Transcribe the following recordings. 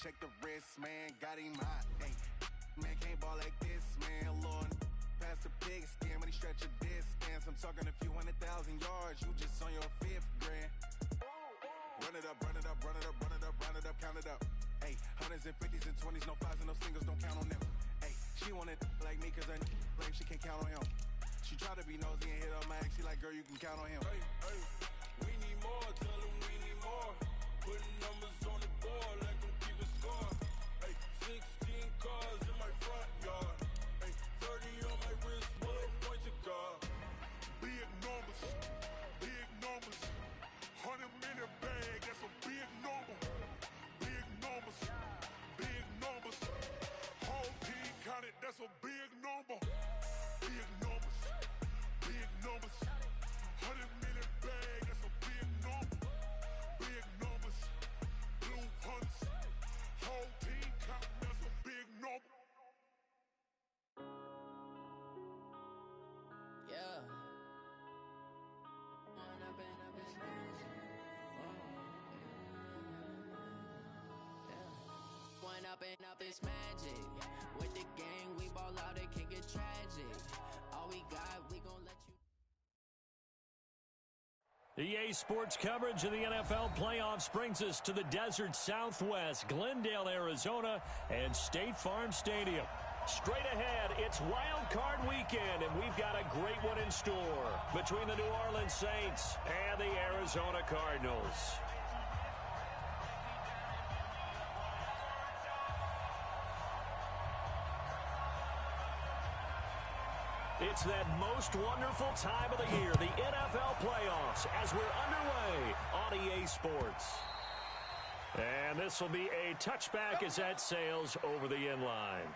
check the wrist, man, got him hot. Hey, man, can't ball like this, man, Lord. Past the pigskin when he stretch a distance. I'm talking a few 100,000 yards, you just on your 5th grand. Run it up, run it up, run it up, run it up, run it up, count it up. Hey, hundreds and 50s and 20s, no 5s and no singles, don't count on them. Hey, she wanted like me cause her lame, she can't count on him. She try to be nosy and hit up my ex, she like, girl, you can count on him. Hey, hey, we need more, tell them we need more. Putting numbers on the board, let them keep a score. Hey, 16 cars in my front yard. Hey, 30 on my wrist, bullet point to God. Big numbers, big numbers. 100-minute bag, that's a big number. Big numbers, big numbers. Whole team counted, that's a big number. Big numbers, big numbers. 100-minute bag, that's a big number. Big numbers, blue hunts. Whole team counting, that's a big number. Yeah. One up and up is magic. With the gang, we ball out, it can get tragic. All we got, we gon' let you. EA Sports coverage of the NFL playoffs brings us to the desert Southwest, Glendale, Arizona, and State Farm Stadium. Straight ahead, it's Wild Card Weekend, and we've got a great one in store between the New Orleans Saints and the Arizona Cardinals. It's that most wonderful time of the year, the NFL playoffs, as we're underway on EA Sports. And this will be a touchback as that sails over the end line.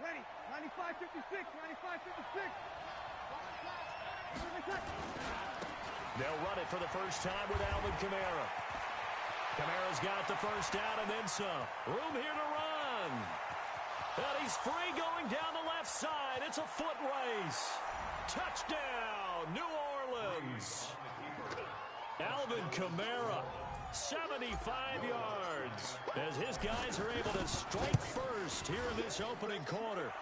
Ready, 95-56, 95-56. They'll run it for the first time with Alvin Kamara. Kamara's got the first down and then some. Room here to run. And he's free going down the left side. It's a foot race. Touchdown, New Orleans. Alvin Kamara, 75 yards, as his guys are able to strike first here in this opening quarter.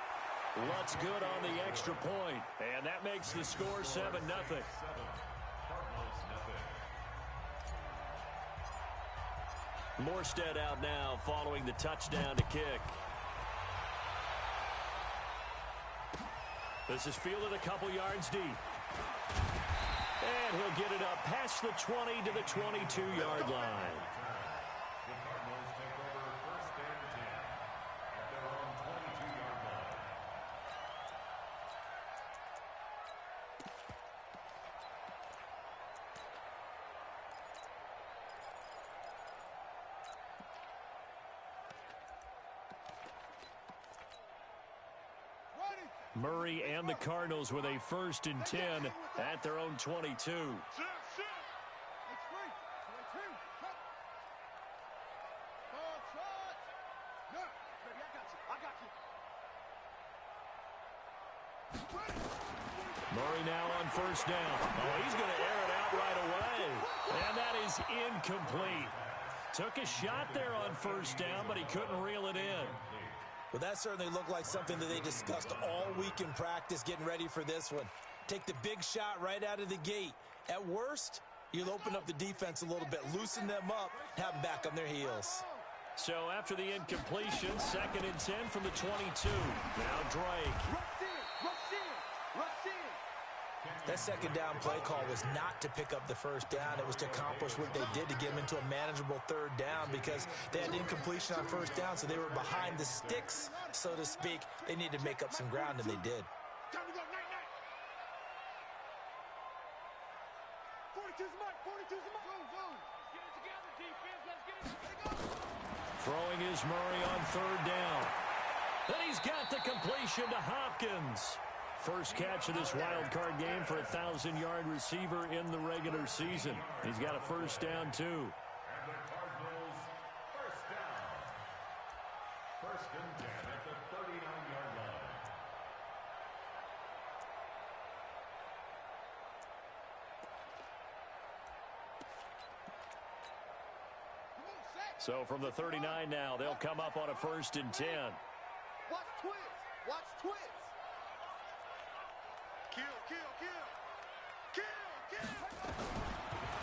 What's good on the extra point, and that makes the score 7-0. Morstead out now following the touchdown to kick. This is fielded a couple yards deep. And he'll get it up past the 20 to the 22-yard line. The Cardinals take over first and 10 at their own 22-yard line. Murray and the Cardinals with a 1st and 10 at their own 22. Murray now on 1st down. Oh, he's going to air it out right away. And that is incomplete. Took a shot there on 1st down, but he couldn't reel it in. Well, that certainly looked like something that they discussed all week in practice, getting ready for this one. Take the big shot right out of the gate. At worst, you'll open up the defense a little bit, loosen them up, have them back on their heels. So after the incompletion, 2nd and 10 from the 22. Now Drake. That 2nd down play call was not to pick up the 1st down. It was to accomplish what they did to get them into a manageable 3rd down because they had incompletion on 1st down, so they were behind the sticks, so to speak. They needed to make up some ground, and they did. 42's the mark, 42's the mark. Go, go. Let's get it together, defense. Let's get it together. Throwing is Murray on third down. And he's got the completion to Hopkins. First catch of this wild card game for a 1,000-yard receiver in the regular season. He's got a first down, too. And the Cardinals, first down. First and 10 at the 39-yard line. So from the 39 now, they'll come up on a first and 10. Watch twist. Watch twist. Kill.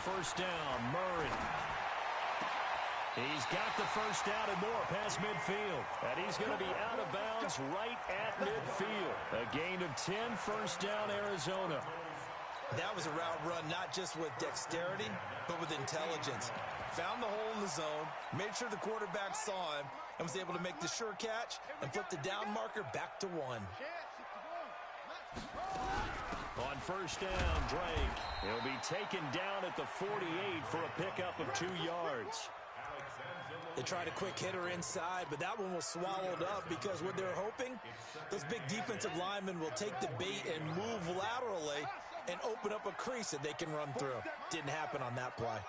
First down, Murray. He's got the first down and more past midfield. And he's going to be out of bounds right at midfield. A gain of 10, first down, Arizona. That was a route run not just with dexterity, but with intelligence. Found the hole in the zone, made sure the quarterback saw him, and was able to make the sure catch and flip the down marker back to 1. On first down, Drake. He'll be taken down at the 48 for a pickup of 2 yards. They tried a quick hitter inside, but that one was swallowed up because what they're hoping, those big defensive linemen will take the bait and move laterally and open up a crease that they can run through. Didn't happen on that play.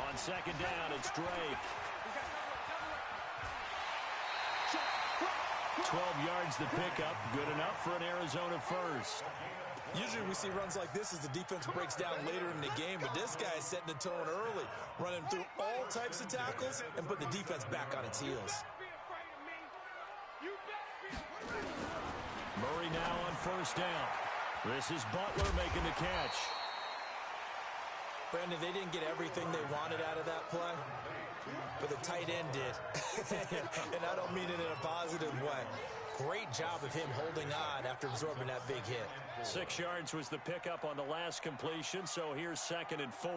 On second down, it's Drake. 12 yards the pickup. Good enough for an Arizona first. Usually we see runs like this as the defense breaks down later in the game, but this guy is setting the tone early, running through all types of tackles and put the defense back on its heels. Murray now on first down. This is Butler making the catch. Brandon, they didn't get everything they wanted out of that play, but the tight end did. And I don't mean it in a positive way. Great job of him holding on after absorbing that big hit. 6 yards was the pickup on the last completion, so here's second and 4.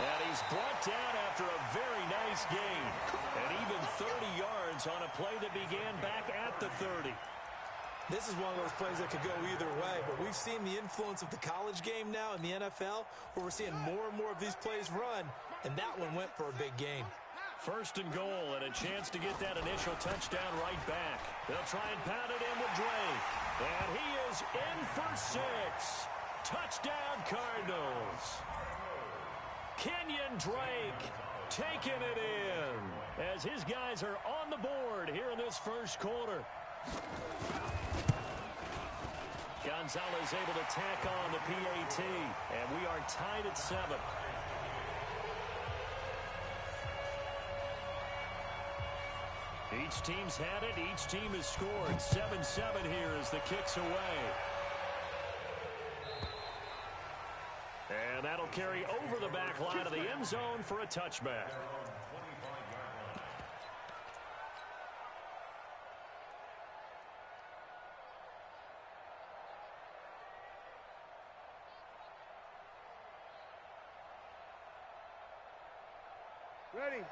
And he's brought down after a very nice gain. And even 30 yards on a play that began back at the 30. This is one of those plays that could go either way, but we've seen the influence of the college game now in the NFL, where we're seeing more and more of these plays run, and that one went for a big gain. First and goal, and a chance to get that initial touchdown right back. They'll try and pound it in with Drake. And he is in for 6. Touchdown, Cardinals. Kenyon Drake taking it in as his guys are on the board here in this first quarter. Gonzalez able to tack on the PAT, and we are tied at 7. Each team's had it. Each team has scored. 7-7 here as the kick's away. And that'll carry over the back line of the end zone for a touchback.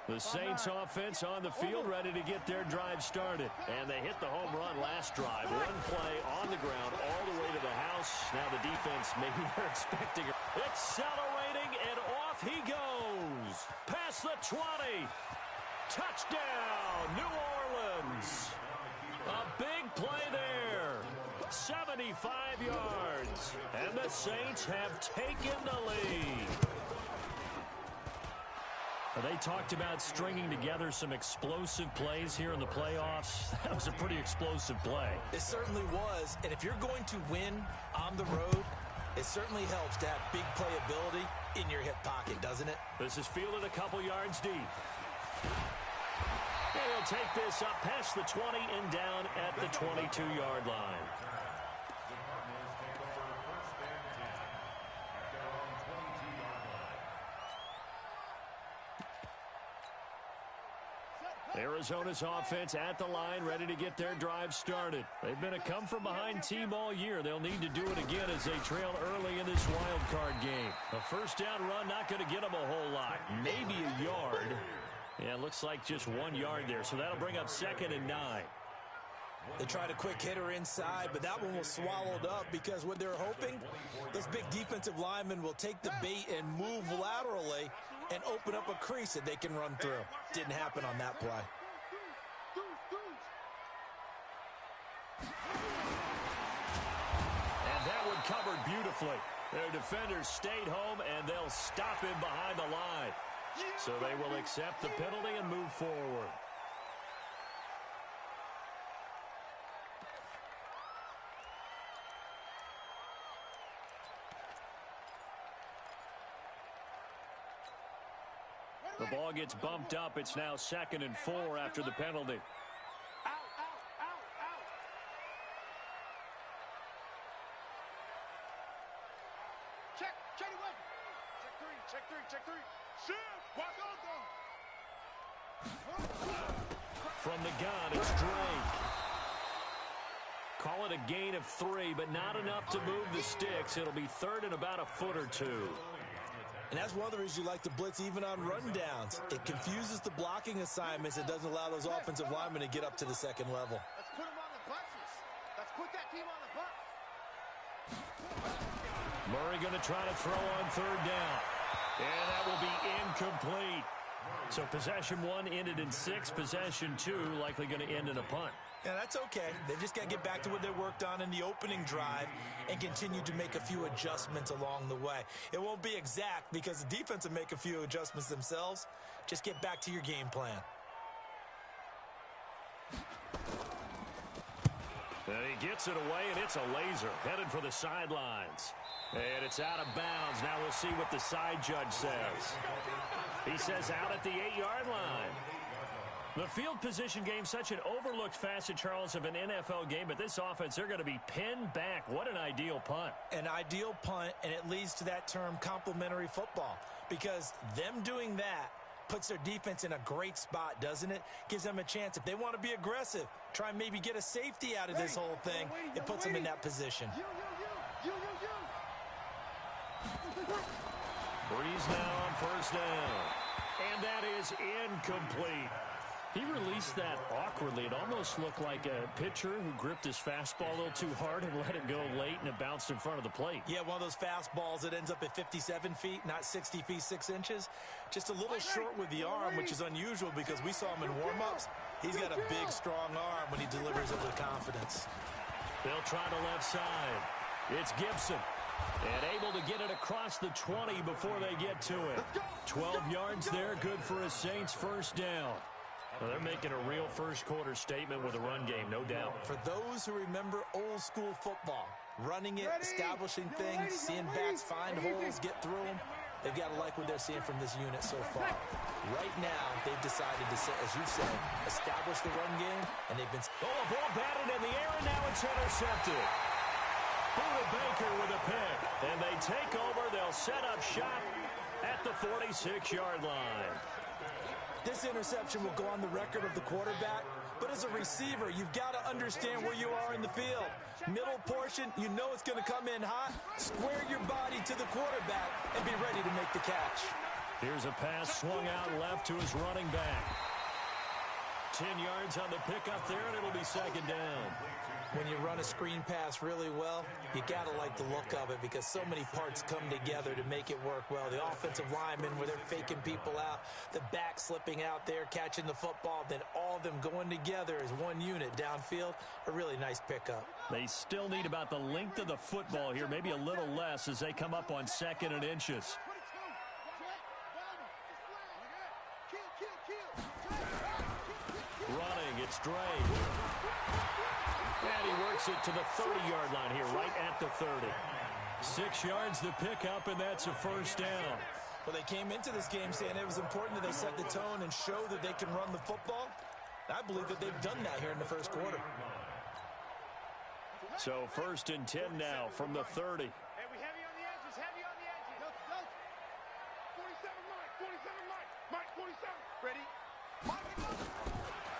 The Saints offense on the field ready to get their drive started. And they hit the home run last drive. One play on the ground all the way to the house. Now the defense, maybe they're expecting it. Accelerating, and off he goes. Past the 20. Touchdown, New Orleans. A big play there. 75 yards. And the Saints have taken the lead. They talked about stringing together some explosive plays here in the playoffs. That was a pretty explosive play. It certainly was. And if you're going to win on the road, it certainly helps to have big playability in your hip pocket, doesn't it? This is fielded a couple yards deep. And he'll take this up past the 20 and down at the 22-yard line. Arizona's offense at the line, ready to get their drive started. They've been a come-from-behind team all year. They'll need to do it again as they trail early in this wild card game. A first down run not going to get them a whole lot, maybe a yard. Yeah, it looks like just 1 yard there, so that'll bring up 2nd and 9. They tried a quick hitter inside, but that one was swallowed up because what they're hoping, those big defensive linemen will take the bait and move laterally and open up a crease that they can run through. Didn't happen on that play. And that one covered beautifully. Their defenders stayed home, and they'll stop him behind the line. So they will accept the penalty and move forward. The ball gets bumped up. It's now 2nd and 4 after the penalty. Check three. Shift. Watch out, From the gun, it's Drake. Call it a gain of 3, but not enough to move the sticks. It'll be 3rd and about a foot or 2. And that's one of the reasons you like to blitz even on rundowns. It confuses the blocking assignments. It doesn't allow those offensive linemen to get up to the second level. Let's put them on the buses. Let's put that team on the bus. Murray going to try to throw on 3rd down. And that will be incomplete. So possession 1 ended in 6. Possession 2 likely going to end in a punt. Yeah, that's okay. They've just got to get back to what they worked on in the opening drive and continue to make a few adjustments along the way. It won't be exact because the defense will make a few adjustments themselves. Just get back to your game plan. And he gets it away, and it's a laser. Headed for the sidelines. And it's out of bounds. Now we'll see what the side judge says. He says out at the 8-yard line. The field position game, such an overlooked facet, Charles, of an NFL game. But this offense, they're going to be pinned back. What an ideal punt. An ideal punt, and it leads to that term complementary football. Because them doing that puts their defense in a great spot, doesn't it? Gives them a chance. If they want to be aggressive, try and maybe get a safety out of this whole thing. It puts them in that position. Breeze now on 1st down. And that is incomplete. He released that awkwardly. It almost looked like a pitcher who gripped his fastball a little too hard and let it go late, and it bounced in front of the plate. Yeah, one of those fastballs that ends up at 57 feet, not 60 feet, 6 inches. Just a little short with the arm, which is unusual because we saw him in warm-ups. He's got a big, strong arm when he delivers it with confidence. They'll try the left side. It's Gibson. And able to get it across the 20 before they get to it. 12 yards there, good for a Saints 1st down. Well, they're making a real first-quarter statement with a run game, no doubt. For those who remember old-school football, running it, establishing things, seeing backs find holes, get through them, they've got to like what they're seeing from this unit so far. Right now, they've decided to, as you said, establish the run game, and they've been... Oh, a ball batted in the air, and now it's intercepted. Buda Baker with a pick, and they take over. They'll set up shop at the 46-yard line. This interception will go on the record of the quarterback, but as a receiver, you've got to understand where you are in the field. Middle portion, you know it's going to come in hot. Square your body to the quarterback and be ready to make the catch. Here's a pass swung out left to his running back. 10 yards on the pickup there, and it'll be 2nd down. When you run a screen pass really well, you got to like the look of it because so many parts come together to make it work well. The offensive linemen where they're faking people out, the back slipping out there, catching the football, then all of them going together as one unit downfield, a really nice pickup. They still need about the length of the football here, maybe a little less as they come up on 2nd and inches. Running, it's Drake. And he works it to the 30-yard line here, right at the 30. 6 yards to pick up, and that's a 1st down. Well, they came into this game saying it was important that they set the tone and show that they can run the football. I believe that they've done that here in the 1st quarter. So 1st and 10 now from the 30. Hey, we heavy on the edges, heavy on the edges. Go, go. 47 Mike, 47. Ready?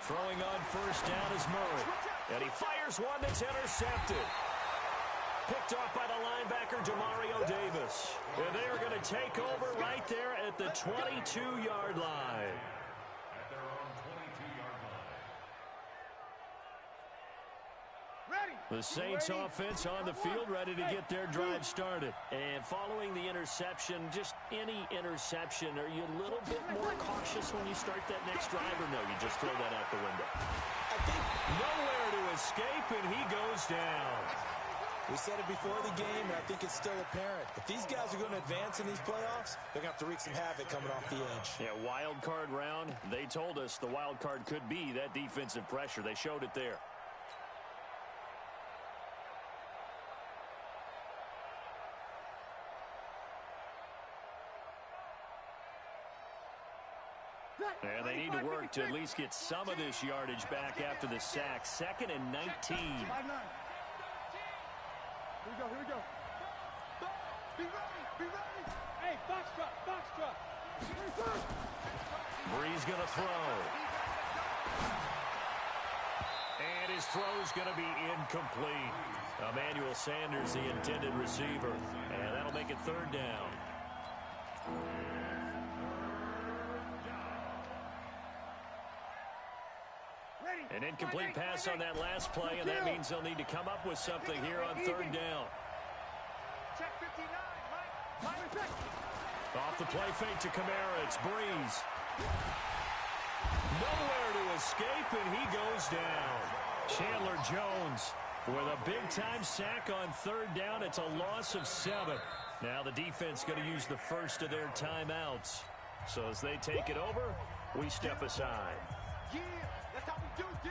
Throwing on 1st down is Murray. And he fires one that's intercepted. Picked off by the linebacker, Demario Davis. And they are going to take over right there at the 22-yard line. The Saints offense on the field, ready to get their drive started. And following the interception, just any interception, are you a little bit more cautious when you start that next drive, or no, you just throw that out the window? I think nowhere to escape, and he goes down. We said it before the game, and I think it's still apparent. If these guys are going to advance in these playoffs, they're going to have to wreak some havoc coming off the edge. Yeah, wild card round. They told us the wild card could be that defensive pressure. They showed it there. And they need to work to at least get some of this yardage back after the sack. 2nd and 19. Here we go. Be ready. Hey, box truck. Bree's going to throw. And his throw's going to be incomplete. Emmanuel Sanders, the intended receiver. And that'll make it 3rd down. An incomplete pass on that last play, and that means they'll need to come up with something here on 3rd down. Check 59, Mike. Off the play fake to Kamara, it's Breeze. Nowhere to escape, and he goes down. Chandler Jones with a big-time sack on 3rd down. It's a loss of 7. Now the defense going to use the first of their timeouts. So as they take it over, we step aside. Yeah, that's how we do, D.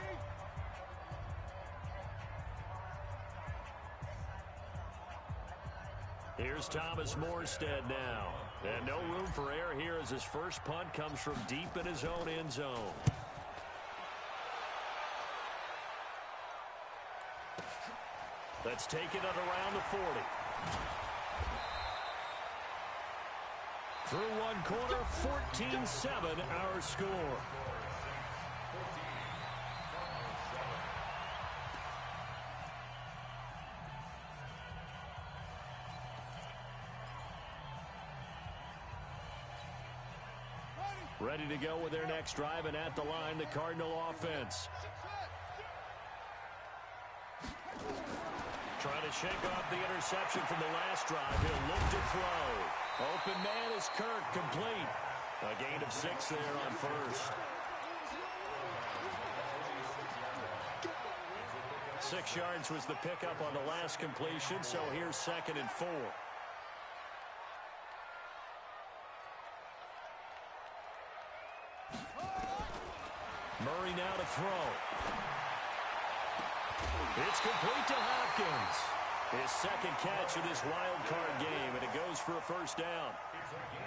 Here's Thomas Morstead now. And no room for error here as his first punt comes from deep in his own end zone. Let's take it at around the 40. Through one quarter, 14-7 our score. Ready to go with their next drive, and at the line, the Cardinal offense. Trying to shake off the interception from the last drive. He'll look to throw. Open man is Kirk, complete. A gain of 6 there on 1st. 6 yards was the pickup on the last completion, so here's 2nd and 4. Murray now to throw. It's complete to Hopkins. His 2nd catch of this wild card game, and it goes for a 1st down.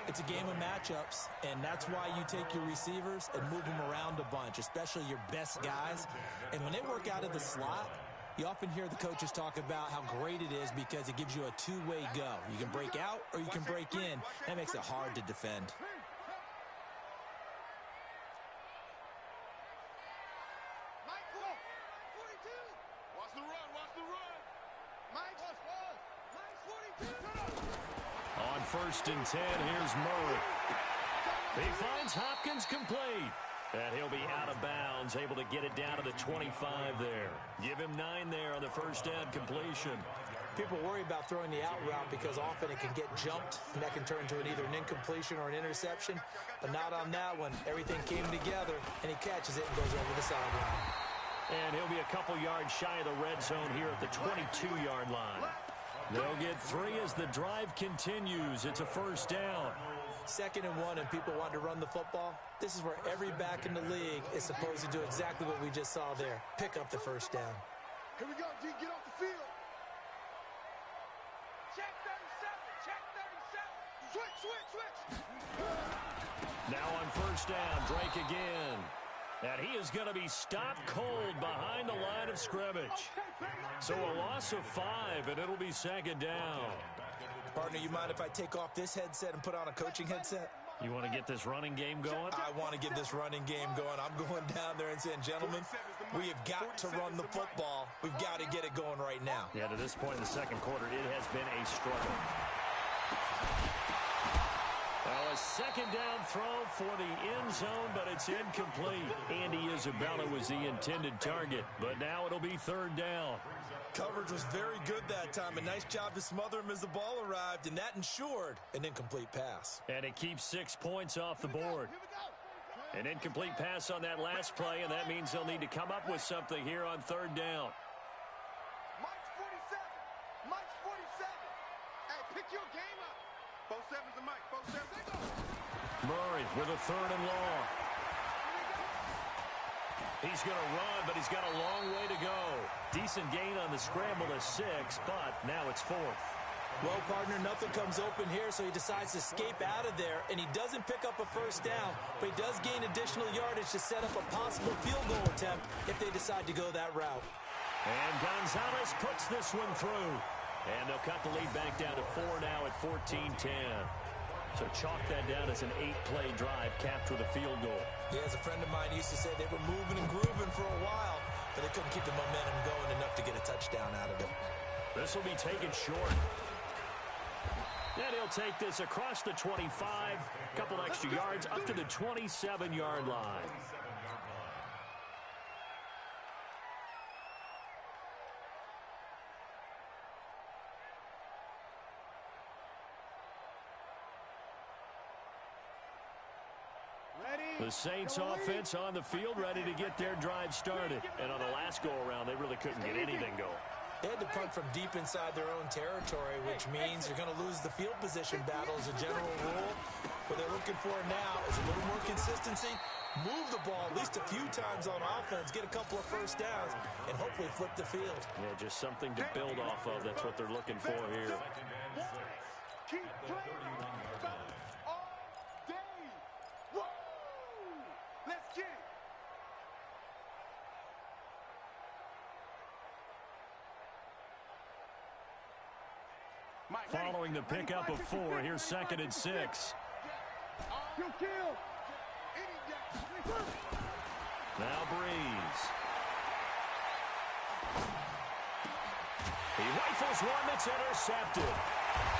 It's a game of matchups, and that's why you take your receivers and move them around a bunch, especially your best guys. And when they work out of the slot, you often hear the coaches talk about how great it is because it gives you a two-way go. You can break out or you can break in. That makes it hard to defend. On 1st and 10, here's Murray. He finds Hopkins complete. And he'll be out of bounds, able to get it down to the 25 there. Give him 9 there on the 1st down completion. People worry about throwing the out route because often it can get jumped, and that can turn into either an incompletion or an interception. But not on that one. Everything came together, and he catches it and goes over the sideline. And he'll be a couple yards shy of the red zone here at the 22-yard line. They'll get 3 as the drive continues. It's a 1st down. 2nd and 1, and people want to run the football. This is where every back in the league is supposed to do exactly what we just saw there. Pick up the 1st down. Here we go, D. Get off the field. Check 37. Switch. Now on 1st down, Drake again. And he is going to be stopped cold behind the line of scrimmage. So a loss of 5, and it'll be 2nd down. Partner, you mind if I take off this headset and put on a coaching headset? You want to get this running game going? I want to get this running game going. I'm going down there and saying, gentlemen, we have got to run the football. We've got to get it going right now. Yeah, to this point in the 2nd quarter, it has been a struggle. Well, a A second down throw for the end zone, but it's incomplete. Andy Isabella was the intended target, but now it'll be third down. Coverage was very good that time. A nice job to smother him as the ball arrived, and that ensured an incomplete pass. And it keeps 6 points off the board. An incomplete pass on that last play, and that means they'll need to come up with something here on third down. Mike's 47. Mike's 47. Hey, pick your game up. Both sevens and Mike. Both sevens. They go. Murray with a third and long. He's going to run, but he's got a long way to go. Decent gain on the scramble to 6, but now it's fourth. Well, partner, nothing comes open here, so he decides to escape out of there, and he doesn't pick up a first down, but he does gain additional yardage to set up a possible field goal attempt if they decide to go that route. And Gonzalez puts this one through. And they'll cut the lead back down to 4 now at 14-10. So chalk that down as an 8-play drive capped with a field goal. Yeah, as a friend of mine used to say, they were moving and grooving for a while, but they couldn't keep the momentum going enough to get a touchdown out of it. This will be taken short. And he'll take this across the 25, a couple extra yards up to the 27-yard line. The Saints offense on the field, ready to get their drive started. And on the last go-around, they really couldn't get anything going. They had to punt from deep inside their own territory, which means you're going to lose the field position battle as a general rule. What they're looking for now is a little more consistency, move the ball at least a few times on offense, get a couple of first downs, and hopefully flip the field. Yeah, just something to build off of. That's what they're looking for here. Keep playing. All day. Woo! Let's get it. Following the pickup of 4, here's 2nd and 6. Now Breeze. He rifles one that's intercepted.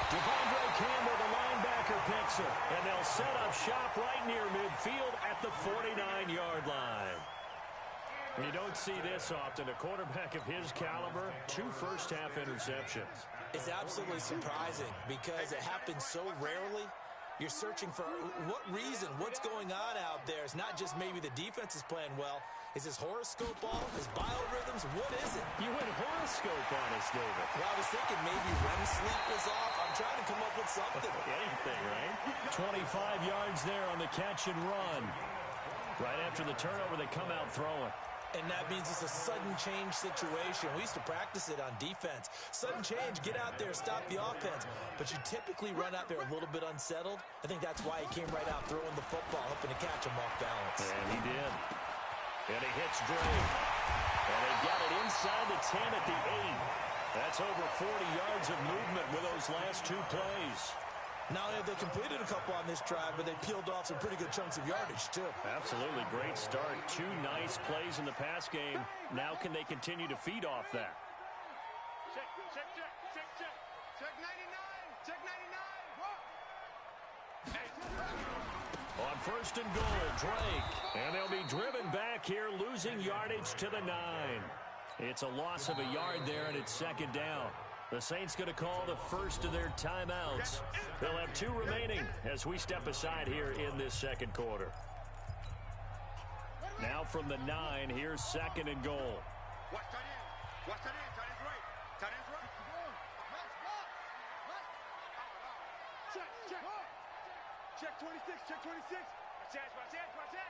Devondre Campbell, the linebacker, picks her. And they'll set up shop right near midfield at the 49-yard line. You don't see this often. A quarterback of his caliber, 2 first-half interceptions. It's absolutely surprising because it happens so rarely. You're searching for what reason, what's going on out there. It's not just maybe the defense is playing well. Is his horoscope off? His biorhythms? What is it? You went horoscope on us, David. Well, I was thinking maybe REM sleep was off. I'm trying to come up with something. Anything, right? 25 yards there on the catch and run. Right after the turnover, they come out throwing. And that means it's a sudden change situation. We used to practice it on defense. Sudden change, get out there, stop the offense. But you typically run out there a little bit unsettled. I think that's why he came right out throwing the football, hoping to catch him off balance. And he did. And he hits Drake. And they got it inside the 10 at the 8. That's over 40 yards of movement with those last 2 plays. Not only have they completed a couple on this drive, but they peeled off some pretty good chunks of yardage, too. Absolutely. Great start. 2 nice plays in the pass game. Now can they continue to feed off that? Check, check, check, check, check. Check 99. Check 99. Whoa. On 1st and goal, Drake. And they'll be driven back here, losing yardage to the 9. It's a loss of a yard there, and it's 2nd down. The Saints going to call the first of their timeouts. They'll have 2 remaining as we step aside here in this 2nd quarter. Now from the 9, here's 2nd and goal. Watch tight end. Watch tight end. Tight end's right. Tight end's right. Check, check. Check 26. Check 26. Watch that. Watch that. Watch that.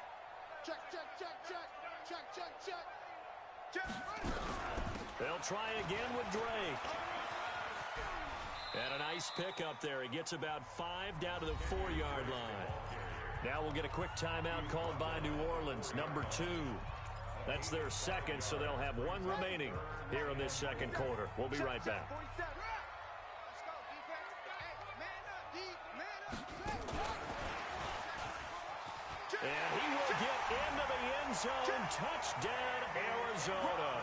Check, check, check, check. Check, check, check. Check. They'll try again with Drake. And a nice pickup there. He gets about 5 down to the 4-yard line. Now we'll get a quick timeout called by New Orleans, number 2. That's their 2nd, so they'll have 1 remaining here in this 2nd quarter. We'll be right back. And he will get into the end zone. Touchdown, Arizona.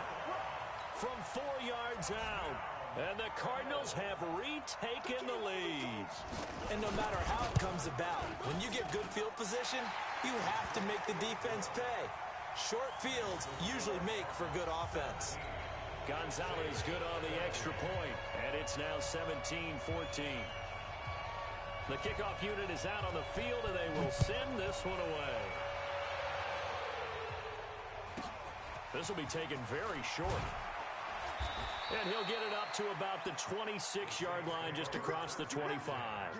From 4 yards out. And the Cardinals have retaken the lead. And no matter how it comes about, when you get good field position, you have to make the defense pay. Short fields usually make for good offense. Gonzalez good on the extra point, and it's now 17-14. The kickoff unit is out on the field, and they will send this one away. This will be taken very short. And he'll get it up to about the 26-yard line, just across the 25. At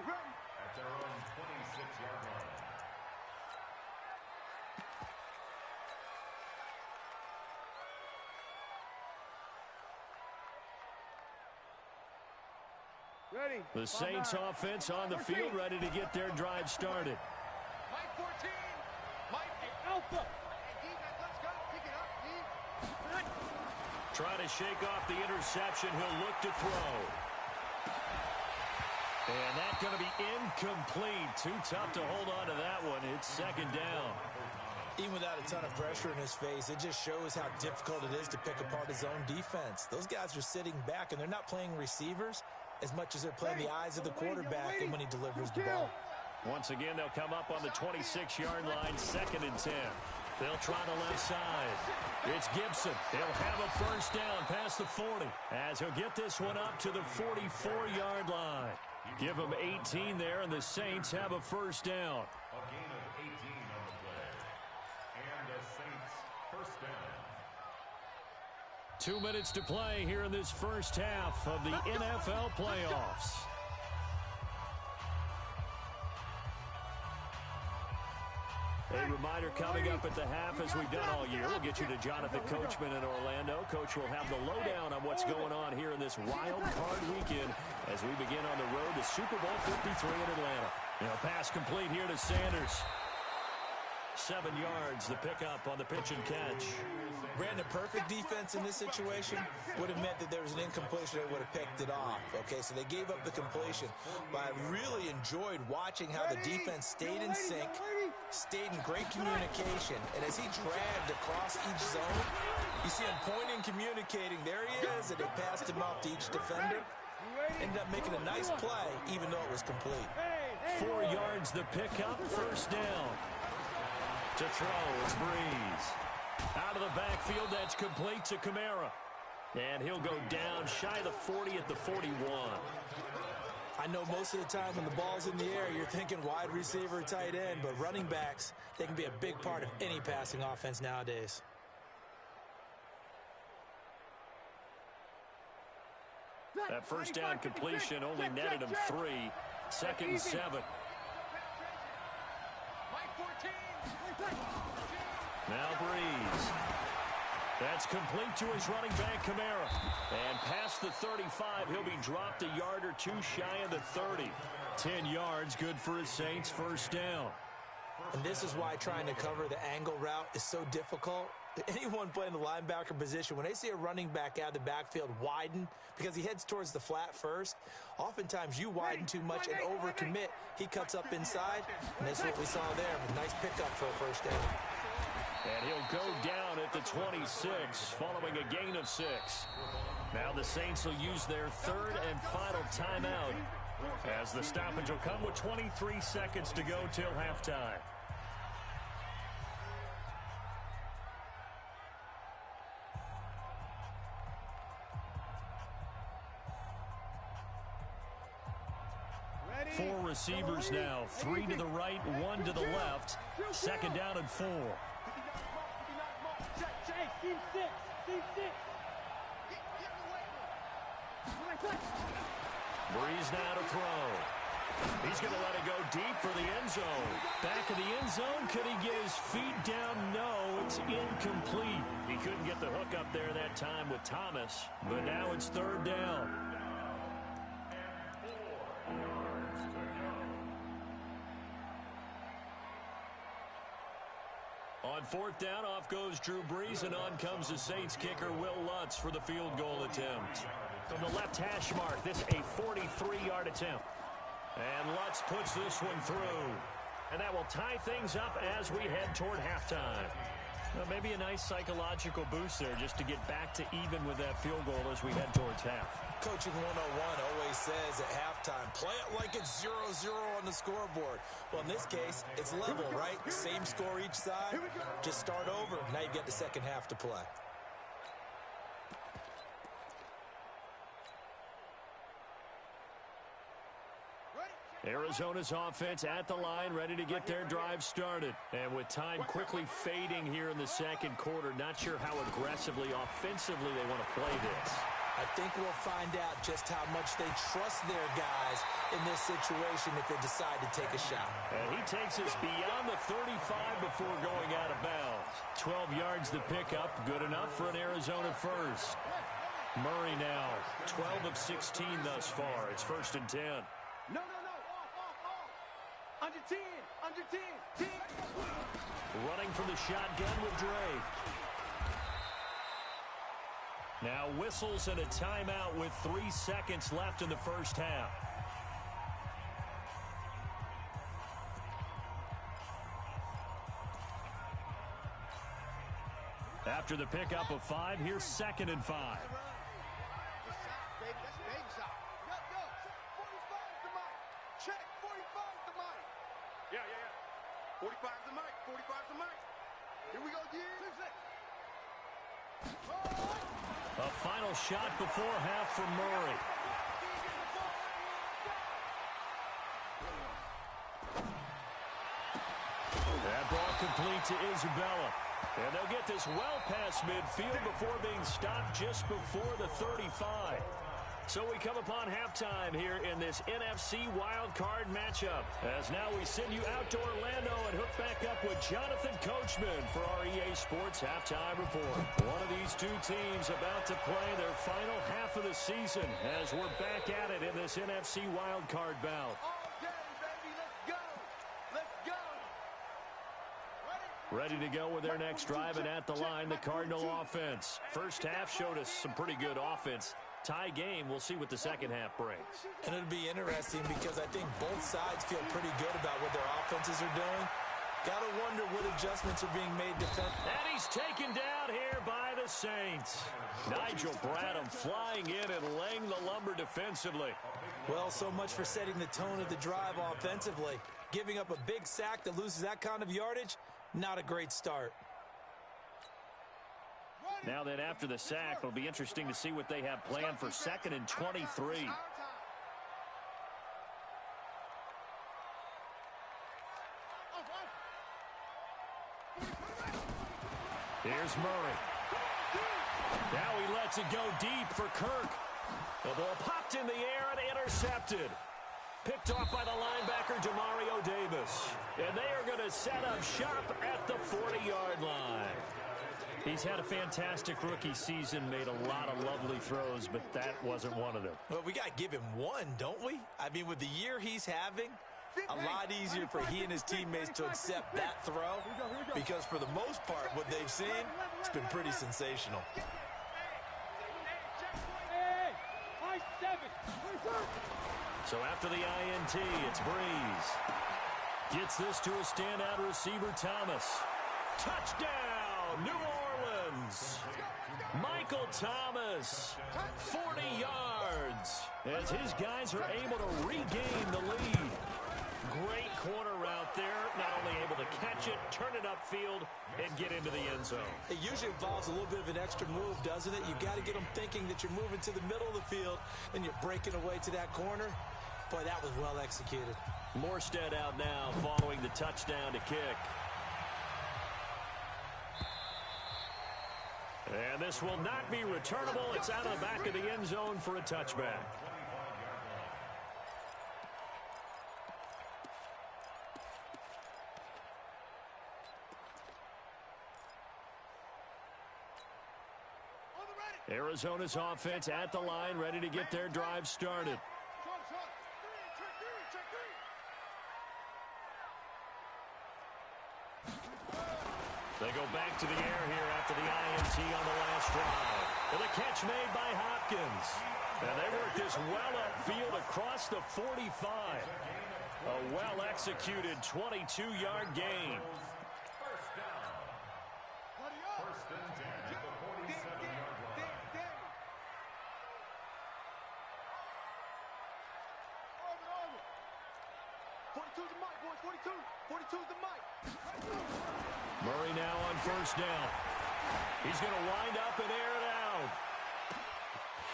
their own 26-yard line. Ready. The Saints offense on the field, ready to get their drive started. Mike 14. Mike Alpha. Let's go. Pick it up, Trying to shake off the interception. He'll look to throw. And that's going to be incomplete. Too tough to hold on to that one. It's second down. Even without a ton of pressure in his face, it just shows how difficult it is to pick apart his own defense. Those guys are sitting back, and they're not playing receivers as much as they're playing the eyes of the quarterback and when he delivers the ball. Once again, they'll come up on the 26-yard line, 2nd and 10. They'll try the left side. It's Gibson. They'll have a first down past the 40 as he'll get this one up to the 44-yard line. Give them 18 there, and the Saints have a first down. A gain of 18 on the play. And the Saints first down. 2 minutes to play here in this first half of the NFL playoffs. A reminder coming up at the half, as we've done all year. We'll get you to Jonathan Coachman in Orlando. Coach will have the lowdown on what's going on here in this wild card weekend as we begin on the road to Super Bowl 53 in Atlanta. Pass complete here to Sanders. 7 yards, the pickup on the pitch and catch. Brandon, perfect defense in this situation would have meant that there was an incompletion. They would have picked it off. Okay, so they gave up the completion. But I really enjoyed watching how the defense stayed in sync, stayed in great communication. And as he dragged across each zone, you see him pointing, communicating. There he is, and they passed him off to each defender. Ended up making a nice play, even though it was complete. 4 yards, the pickup, first down. To throw, it's Breeze. Out of the backfield, that's complete to Kamara. And he'll go down shy of the 40 at the 41. I know most of the time when the ball's in the air, you're thinking wide receiver, tight end, but running backs, they can be a big part of any passing offense nowadays. That first down completion only netted him 3. 2nd and 7. Now Breeze. That's complete to his running back, Kamara. And past the 35, he'll be dropped a yard or two shy of the 30. 10 yards, good for his Saints, first down. And this is why trying to cover the angle route is so difficult. Anyone playing the linebacker position, when they see a running back out of the backfield widen, because he heads towards the flat first, oftentimes you widen too much and overcommit. He cuts up inside, and that's what we saw there. A nice pickup for a first down. And he'll go down at the 26, following a gain of 6. Now the Saints will use their 3rd and final timeout, as the stoppage will come with 23 seconds to go till halftime. Four receivers now, 3 to the right, 1 to the left. 2nd down and 4. Breeze now to throw. He's going to let it go deep for the end zone. Back of the end zone. Could he get his feet down? No, it's incomplete. He couldn't get the hook up there that time with Thomas, but now it's 3rd down. On 4th down, off goes Drew Brees, and on comes the Saints kicker, Will Lutz, for the field goal attempt. From the left hash mark, this a 43-yard attempt. And Lutz puts this one through. And that will tie things up as we head toward halftime. Well, maybe a nice psychological boost there just to get back to even with that field goal as we head towards half. Coaching 101 always says at halftime, play it like it's 0-0 on the scoreboard. Well, in this case, it's level, right? Same score each side. Just start over. Now you get the second half to play. Arizona's offense at the line, ready to get their drive started. And with time quickly fading here in the second quarter, not sure how aggressively, offensively they want to play this. I think we'll find out just how much they trust their guys in this situation if they decide to take a shot. And he takes us beyond the 35 before going out of bounds. 12 yards to pick up, good enough for an Arizona first. Murray now, 12 of 16 thus far. It's 1st and 10. No. Off. Under 10. 10. Running from the shotgun with Dre. Now whistles and a timeout with 3 seconds left in the first half. After the pickup of 5, here's 2nd and 5. Check, 45's the mic. Yeah. 45's the mic. 45's the mic. Here we go, A final shot before half from Murray. That ball complete to Isabella. And they'll get this well past midfield before being stopped just before the 35. So we come upon halftime here in this NFC wildcard matchup. As now we send you out to Orlando and hook back up with Jonathan Coachman for our EA Sports Halftime Report. One of these two teams about to play their final half of the season as we're back at it in this NFC wildcard bout. All day, baby. Let's go. Ready to go with their next drive, and at the line, the Cardinal offense. First half showed us some pretty good offense. Tie game. We'll see what the second half brings. And it'll be interesting because I think both sides feel pretty good about what their offenses are doing. Got to wonder what adjustments are being made defensively. And he's taken down here by the Saints. Nigel Bradham flying in and laying the lumber defensively. Well, so much for setting the tone of the drive offensively. Giving up a big sack that loses that kind of yardage, not a great start. Now then, after the sack, it'll be interesting to see what they have planned for 2nd and 23. Here's Murray. Now he lets it go deep for Kirk. The ball popped in the air and intercepted. Picked off by the linebacker, Demario Davis. And they are going to set up shop at the 40-yard line. He's had a fantastic rookie season, made a lot of lovely throws, but that wasn't one of them. Well, we got to give him one, don't we? I mean, with the year he's having, a lot easier for he and his teammates to accept that throw because for the most part, what they've seen, it's been pretty sensational. So after the INT, it's Breeze. Gets this to a standout receiver, Thomas. Touchdown, New Orleans. Michael Thomas, 40 yards, as his guys are able to regain the lead. Great corner route there, not only able to catch it, turn it upfield, and get into the end zone. It usually involves a little bit of an extra move, doesn't it? You've got to get them thinking that you're moving to the middle of the field, and you're breaking away to that corner. Boy, that was well executed. Morstead out now following the touchdown to kick. And this will not be returnable. It's out of the back of the end zone for a touchback. Arizona's offense at the line, ready to get their drive started. They go back to the air here after the INT on the last drive. And a catch made by Hopkins. And they work this well upfield across the 45. A well-executed 22-yard gain. 42's the mic, boys. 42. 42's the mic. Murray now on first down. He's going to wind up and air it out.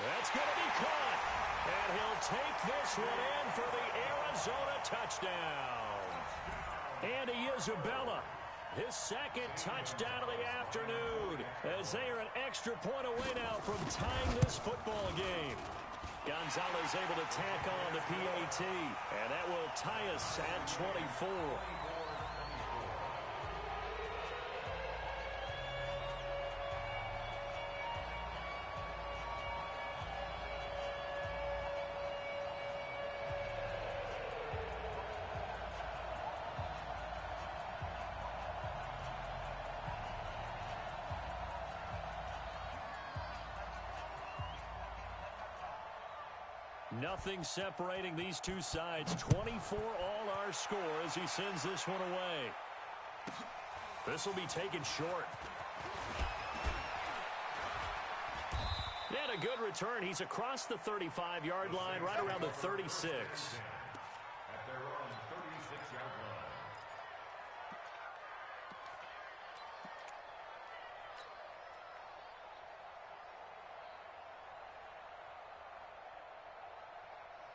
That's going to be caught. And he'll take this one in for the Arizona touchdown. Andy Isabella, his second touchdown of the afternoon, as they are an extra point away now from tying this football game. Gonzalez able to tack on the PAT, and that will tie us at 24. Nothing separating these two sides. 24 all our score as he sends this one away. This will be taken short. And a good return. He's across the 35-yard line, right around the 36. At their own 36-yard line.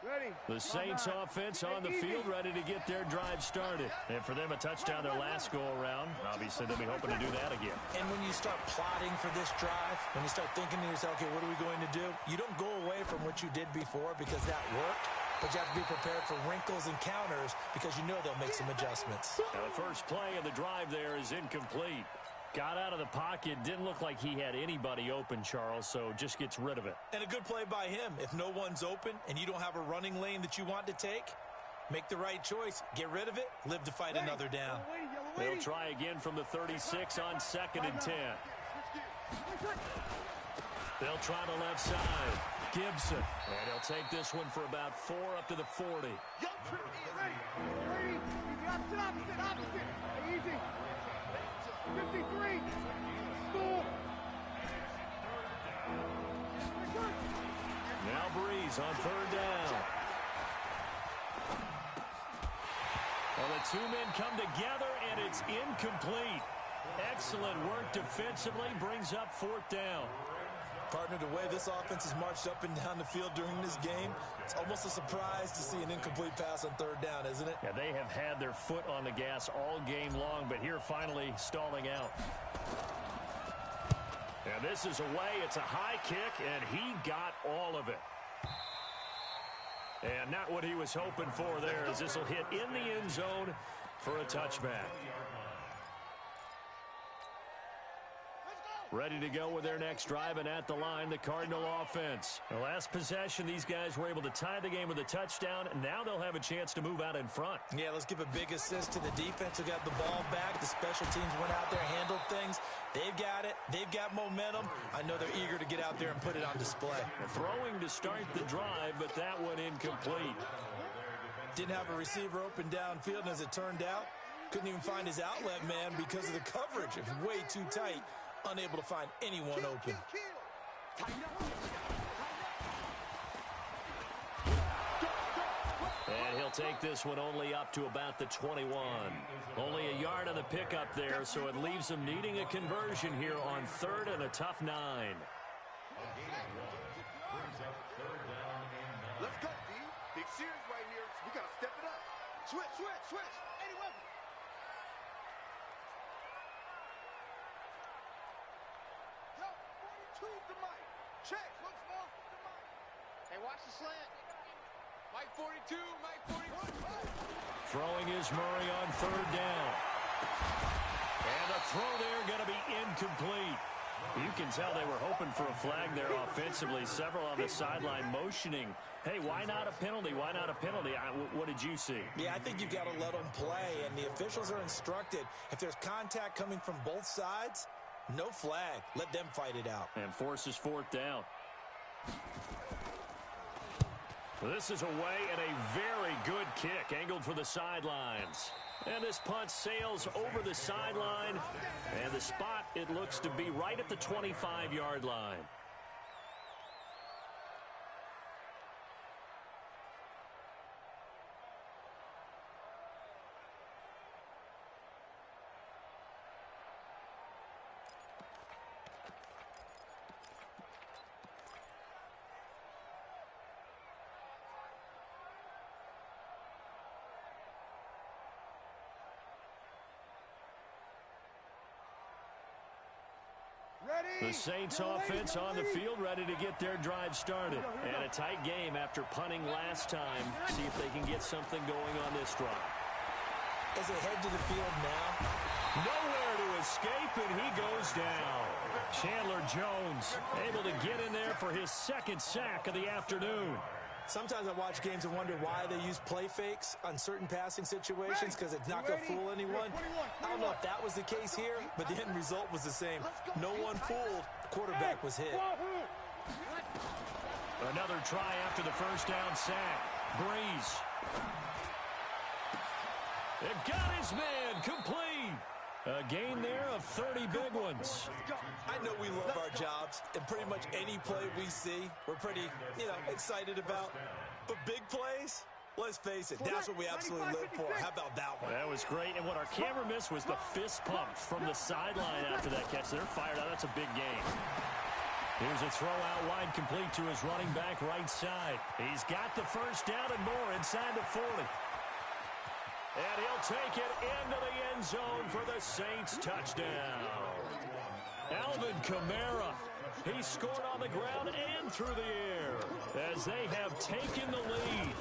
Ready. The Saints offense on the field, ready to get their drive started. And for them, a touchdown their last go-around. Obviously, they'll be hoping to do that again. And when you start plotting for this drive, when you start thinking to yourself, okay, what are we going to do? You don't go away from what you did before because that worked, but you have to be prepared for wrinkles and counters because you know they'll make some adjustments. Now, the first play of the drive there is incomplete. Got out of the pocket, didn't look like he had anybody open, Charles, so just gets rid of it. And a good play by him. If no one's open and you don't have a running lane that you want to take, make the right choice. Get rid of it. Live to fight another down. They'll try again from the 36 on 2nd and 10. They'll try the left side. Gibson. And he'll take this one for about 4 up to the 40. Ready. Opposite. Easy. 53. Score. Now Breeze on 3rd down. Well, the two men come together, and it's incomplete. Excellent work defensively, brings up 4th down. Partner, the way this offense has marched up and down the field during this game, it's almost a surprise to see an incomplete pass on 3rd down, isn't it? Yeah, they have had their foot on the gas all game long, but here finally stalling out. And this is away. It's a high kick, and he got all of it. And not what he was hoping for there, as this will hit in the end zone for a touchback. Ready to go with their next drive, and at the line, the Cardinal offense. The last possession, these guys were able to tie the game with a touchdown, and now they'll have a chance to move out in front. Yeah, let's give a big assist to the defense who got the ball back. The special teams went out there, handled things. They've got it. They've got momentum. I know they're eager to get out there and put it on display. Throwing to start the drive, but that one incomplete. Didn't have a receiver open downfield, and as it turned out, couldn't even find his outlet man because of the coverage. It was way too tight. Unable to find anyone open. And he'll take this one only up to about the 21. Only a yard on the pickup there, so it leaves them needing a conversion here on 3rd and a tough 9. Let's go, D. Big series right here. We got to step it up. Switch. Any weapon. Yo, 42's the mic. Check. Look small. The mic. Hey, watch the slant. Mike 42, Mike 41. Throwing is Murray on 3rd down. And the throw there going to be incomplete. You can tell they were hoping for a flag there offensively. Several on the sideline motioning. Hey, why not a penalty? Why not a penalty? What did you see? Yeah, I think you've got to let them play, and the officials are instructed. If there's contact coming from both sides, no flag. Let them fight it out. And forces 4th down. This is away and a very good kick angled for the sidelines. And this punt sails over the sideline. And the spot, it looks to be right at the 25-yard line. The Saints offense on the field, ready to get their drive started. And a tight game after punting last time. See if they can get something going on this drive. As they head to the field now. Nowhere to escape, and he goes down. Chandler Jones able to get in there for his second sack of the afternoon. Sometimes I watch games and wonder why they use play fakes on certain passing situations because it's not going to fool anyone. I don't know if that was the case here, but the end result was the same. No one fooled. The quarterback was hit. Another try after the first down sack. Breeze. It got his man complete. A gain there of 30 big ones. I know we love our jobs, and pretty much any play we see, we're pretty, excited about. But big plays, let's face it, that's what we absolutely live for. How about that one? That was great, and what our camera missed was the fist pump from the sideline after that catch. They're fired out. That's a big gain. Here's a throw out wide, complete to his running back right side. He's got the first down and more inside the 40. And he'll take it into the end zone for the Saints touchdown. Alvin Kamara, he scored on the ground and through the air as they have taken the lead.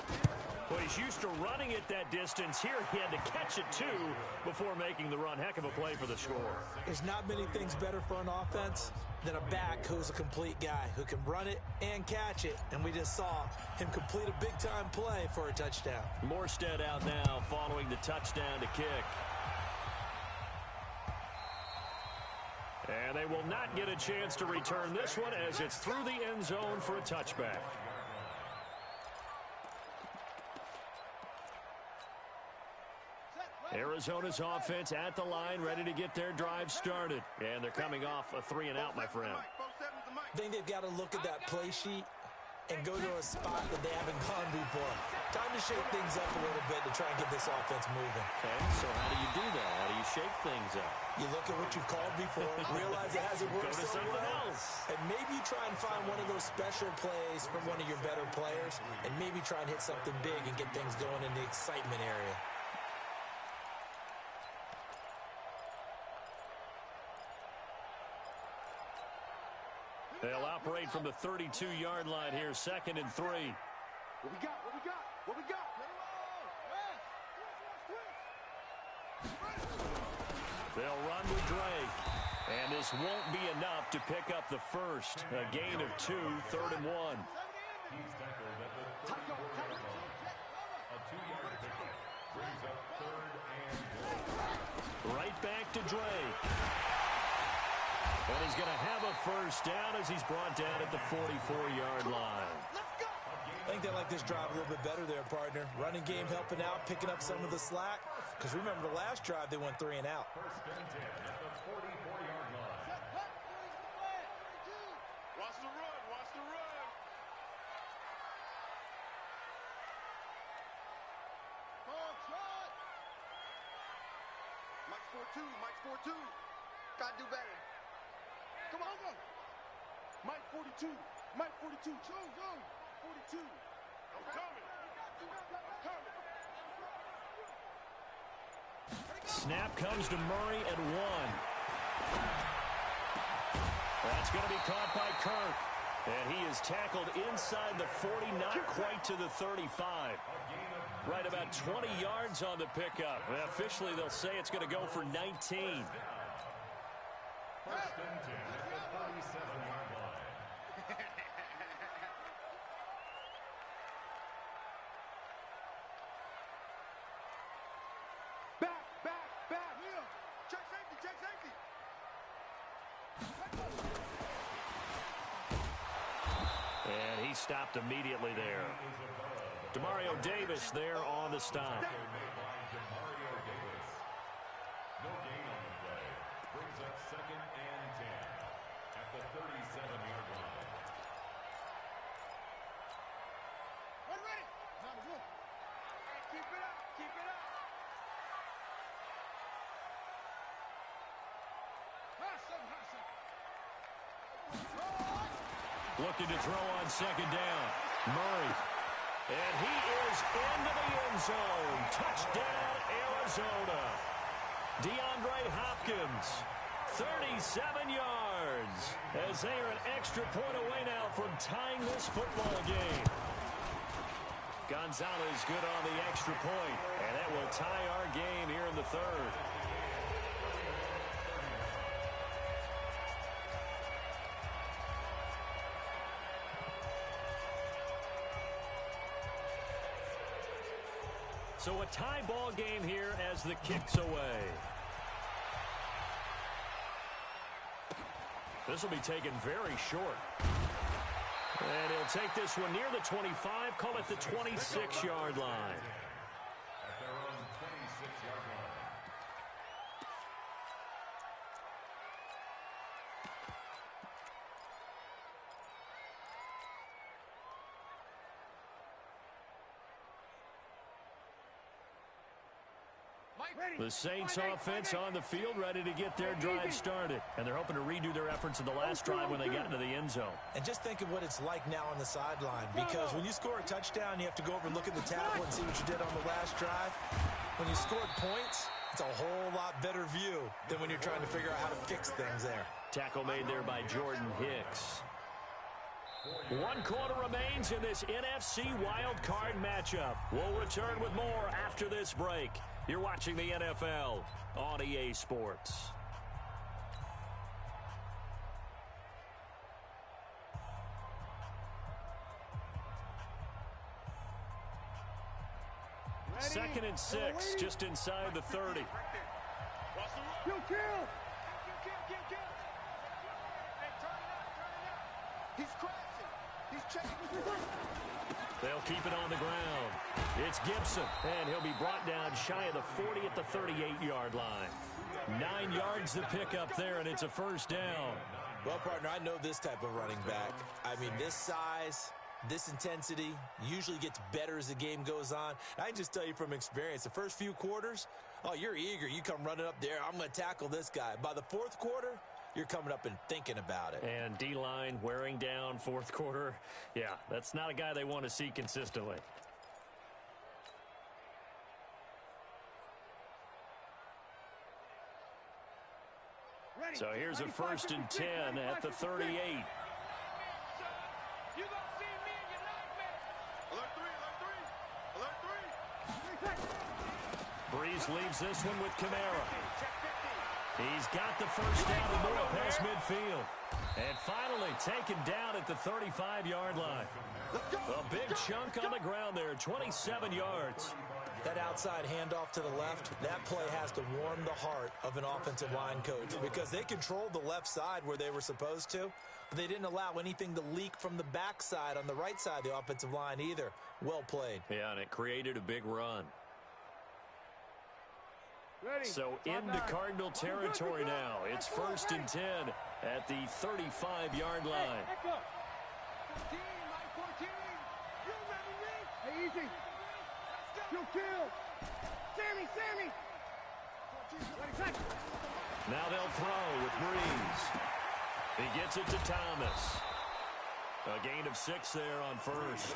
Well, he's used to running it that distance. Here he had to catch it, too, before making the run. Heck of a play for the score. There's not many things better for an offense than a back who's a complete guy who can run it and catch it. And we just saw him complete a big-time play for a touchdown. Morstead out now following the touchdown to kick. And they will not get a chance to return this one as it's through the end zone for a touchback. Arizona's offense at the line, ready to get their drive started. And they're coming off a 3-and-out, my friend. I think they've got to look at that play sheet and go to a spot that they haven't gone before. Time to shake things up a little bit to try and get this offense moving. Okay, so how do you do that? How do you shake things up? You look at what you've called before, realize it hasn't worked Go to so something well, else. and maybe you try and find one of those special plays from one of your better players, and maybe try and hit something big and get things going in the excitement area. They'll operate from the 32-yard line here, 2nd and 3. What we got? What we got? What we got? They'll run with Drake. And this won't be enough to pick up the first. A gain of 2, 3rd and 1. He's tackled at the 34 yard line. A 2-yard pickup brings up 3rd and 1. Right back to Drake. And he's going to have a first down as he's brought down at the 44-yard line. I think they like this drive a little bit better there, partner. Running game helping out, picking up some of the slack. Because remember, the last drive, they went 3 and out. 1st and 10 at the 44-yard line. Watch the run. Watch the run. Mike's 4-2. Mike's 4-2. Gotta do better. Come on, go. Mike 42. Mike 42. Go. 42. I'm coming. I'm coming. Snap comes to Murray at 1. That's going to be caught by Kirk. And he is tackled inside the 40, not quite to the 35. Right about 20 yards on the pickup. Well, officially, they'll say it's going to go for 19. 1st and 10 at the 37-yard line. Back. Here. Check safety. And he stopped immediately there. Demario Davis there on the stop. Demario Davis. No gain on the play. Brings up 2nd and 10 at the 37-yard line. Ready. Keep it up. Looking to throw on 2nd down. Murray. And he is into the end zone. Touchdown, Arizona. DeAndre Hopkins 37 yards as they are an extra point away now from tying this football game. Gonzalez good on the extra point, and that will tie our game here in the third. So a tie ball game here as the kick's away. This will be taken very short. And he'll take this one near the 25, call it the 26-yard line. At their own 26-yard line. The Saints offense on the field ready to get their drive started. And they're hoping to redo their efforts in the last drive when they got into the end zone. And just think of what it's like now on the sideline, because when you score a touchdown, you have to go over and look at the tablet and see what you did on the last drive. When you scored points, it's a whole lot better view than when you're trying to figure out how to fix things there. Tackle made there by Jordan Hicks. 1 quarter remains in this NFC Wild Card matchup. We'll return with more after this break. You're watching the NFL on EA Sports. Ready? 2nd and 6, just inside the 30. Kill. Hey, turn it up. He's crashing. He's checking. They'll keep it on the ground. It's Gibson, and he'll be brought down shy of the 40 at the 38-yard line. 9 yards to pick up there, and it's a first down. Well, partner, I know this type of running back. I mean, this size, this intensity usually gets better as the game goes on. I can just tell you from experience, the first few quarters, oh, you're eager. You come running up there, I'm going to tackle this guy. By the 4th quarter, you're coming up and thinking about it. And D-line wearing down 4th quarter. Yeah, that's not a guy they want to see consistently. So here's a 1st and 10 at the 38. You gonna see me in your nightmare. Alert 3. Breeze leaves this one with Kamara. He's got the first down and more past midfield. And finally taken down at the 35-yard line. A big chunk on the ground there, 27 yards. That outside handoff to the left, that play has to warm the heart of an offensive line coach, because they controlled the left side where they were supposed to, but they didn't allow anything to leak from the backside on the right side of the offensive line either. Well played. Yeah, and it created a big run. Ready. So into Cardinal territory now. It's 1st and 10 at the 35-yard line. Hey, easy. Kill. Sammy. Now they'll throw with Breeze. He gets it to Thomas. A gain of 6 there on 1st.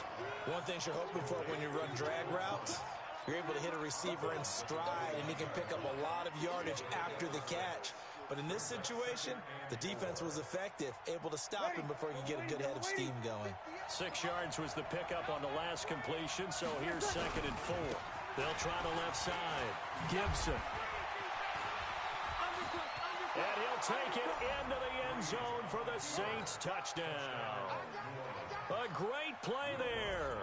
One thing you're hoping for when you run drag routes, you're able to hit a receiver in stride, and he can pick up a lot of yardage after the catch. But in this situation, the defense was effective, able to stop him before he could get a good head of steam going. 6 yards was the pickup on the last completion, so here's 2nd and 4. They'll try the left side. Gibson. And he'll take it into the end zone for the Saints touchdown. A great play there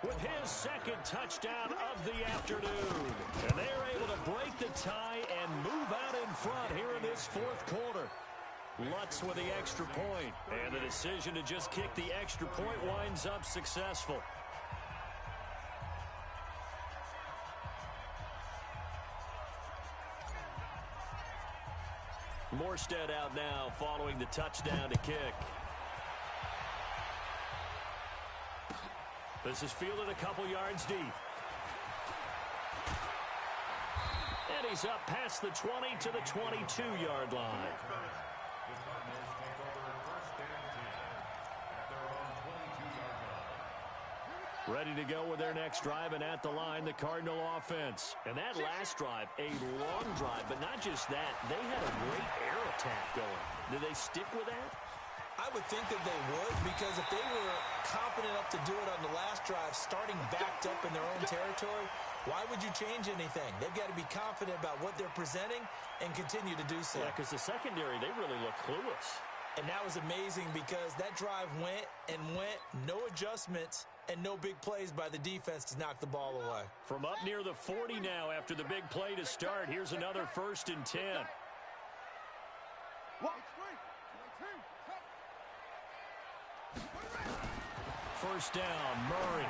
with his 2nd touchdown of the afternoon. And they're able to break the tie and move out in front here in this 4th quarter. Lutz with the extra point, and the decision to just kick the extra point winds up successful. Morstead out now following the touchdown to kick. This is fielded a couple yards deep. And he's up past the 20 to the 22-yard line. The Cardinals take over 1st and 10 at their own 22-yard line. Ready to go with their next drive, and at the line, the Cardinal offense. And that last drive, a long drive, but not just that. They had a great air attack going. Did they stick with that? I would think that they would, because if they were confident enough to do it on the last drive, starting backed up in their own territory, why would you change anything? They've got to be confident about what they're presenting and continue to do so. Yeah, because the secondary, they really look clueless. And that was amazing because that drive went and went, no adjustments, and no big plays by the defense to knock the ball away. From up near the 40 now after the big play to start, here's another 1st and 10. First down, Murray.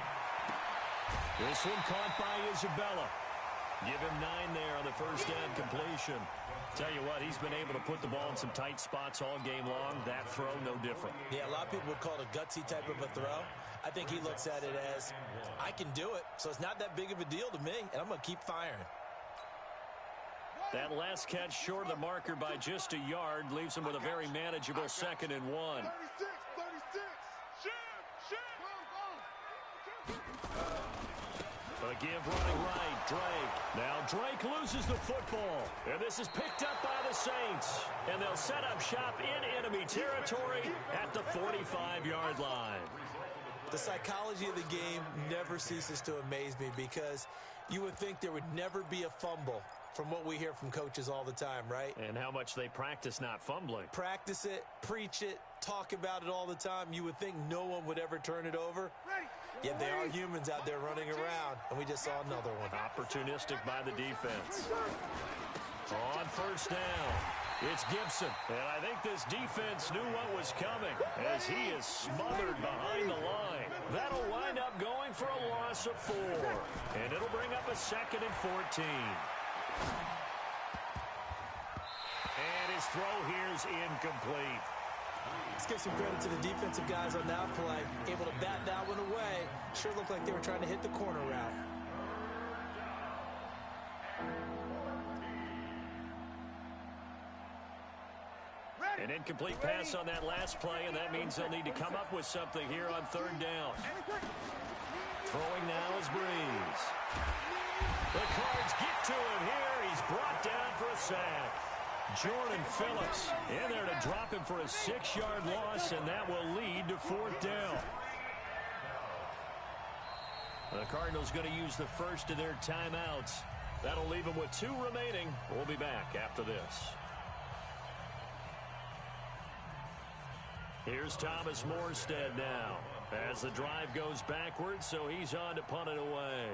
This one caught by Isabella. Give him 9 there on the first down completion. Tell you what, he's been able to put the ball in some tight spots all game long. That throw, no different. Yeah, a lot of people would call it a gutsy type of a throw. I think he looks at it as, I can do it, so it's not that big of a deal to me, and I'm going to keep firing. That last catch short of the marker by just a yard leaves him with a very manageable 2nd and 1. 36. A give running right, Drake. Now Drake loses the football. And this is picked up by the Saints. And they'll set up shop in enemy territory at the 45-yard line. The psychology of the game never ceases to amaze me because you would think there would never be a fumble from what we hear from coaches all the time, right? And how much they practice not fumbling. Practice it, preach it, talk about it all the time. You would think no one would ever turn it over. Yet they are humans out there running around, and we just saw another one. Opportunistic by the defense. On first down, it's Gibson. And I think this defense knew what was coming as he is smothered behind the line. That'll wind up going for a loss of 4. And it'll bring up a 2nd and 14. And his throw here's incomplete. Let's give some credit to the defensive guys on that play. Able to bat that one away. Sure looked like they were trying to hit the corner route. An incomplete pass on that last play, and that means they'll need to come up with something here on 3rd down. Throwing now is Breeze. The Cards get to him here. He's brought down for a sack. Jordan Phillips in there to drop him for a 6-yard loss, and that will lead to 4th down. The Cardinals going to use the first of their timeouts. That'll leave them with 2 remaining. We'll be back after this. Here's Thomas Morstead now as the drive goes backwards, so he's on to punt it away.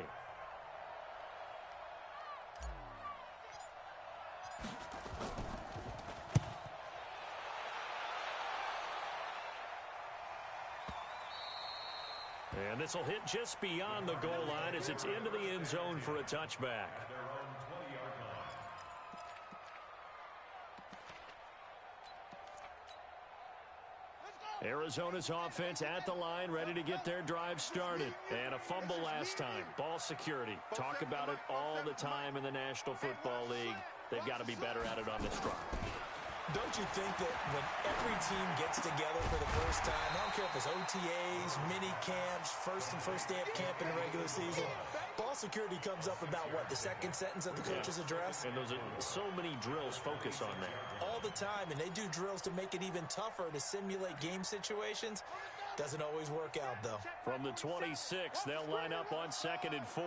And this will hit just beyond the goal line as it's into the end zone for a touchback. Arizona's offense at the line, ready to get their drive started. And a fumble last time. Ball security. Talk about it all the time in the National Football League. They've got to be better at it on this drive. Don't you think that when every team gets together for the first time, I don't care if it's OTAs, mini camps, first day of camp in the regular season, ball security comes up about what, the second sentence of the coach's address? And those are so many drills focus on that. All the time, and they do drills to make it even tougher to simulate game situations. Doesn't always work out, though. From the 26, they'll line up on 2nd and 4.